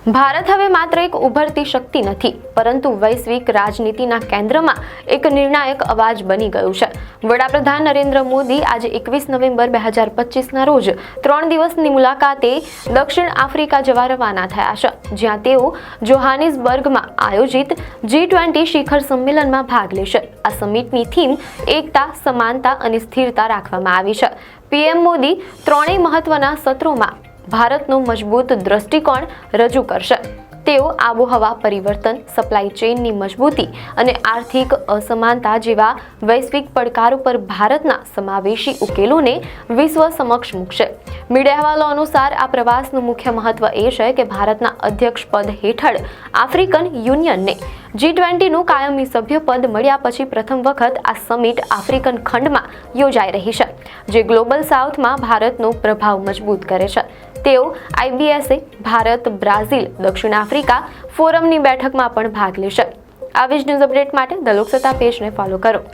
ભારત હવે માત્ર એક ઉભરતી શક્તિ નથી, પરંતુ વૈશ્વિક રાજનીતિના કેન્દ્રમાં એક નિર્ણાયક અવાજ બની ગયું છે. વડાપ્રધાન નરેન્દ્ર મોદી આજે 21 નવેમ્બર 2025ના રોજ 3 દિવસની મુલાકાતે દક્ષિણ આફ્રિકા જવા રવાના થયા છે, જ્યાં તેઓ જોહાનિસબર્ગમાં આયોજિત G20 શિખર સંમેલનમાં ભાગ લેશે. આ સમિટની થીમ એકતા, સમાનતા અને સ્થિરતા રાખવામાં આવી છે. પીએમ મોદી ત્રણેય મહત્વના સત્રોમાં ભારતનો મજબૂત દ્રષ્ટિકોણ રજૂ કરશે. તેઓ આબોહવા પરિવર્તન, સપ્લાય ચેઇનની મજબૂતી અને આર્થિક અસમાનતા જેવા વૈશ્વિક પડકારો પર ભારતના સમાવેશી ઉકેલોને વિશ્વ સમક્ષ મૂકશે. મીડિયા અહેવાલો અનુસાર આ પ્રવાસનું મુખ્ય મહત્વ એ છે કે ભારતના અધ્યક્ષપદ હેઠળ આફ્રિકન યુનિયનને G20નું કાયમી સભ્યપદ મળ્યા પછી પ્રથમ વખત આ સમિટ આફ્રિકન ખંડમાં યોજાઈ રહી છે, જે ગ્લોબલ સાઉથમાં ભારતનો પ્રભાવ મજબૂત કરે છે. તેઓ IBSA, ભારત, બ્રાઝિલ, દક્ષિણ આફ્રિકા ફોરમની બેઠકમાં પણ ભાગ લેશે. આવી જ ન્યૂઝ અપડેટ માટે ધ લોકસત્તા પેજને ફોલો કરો.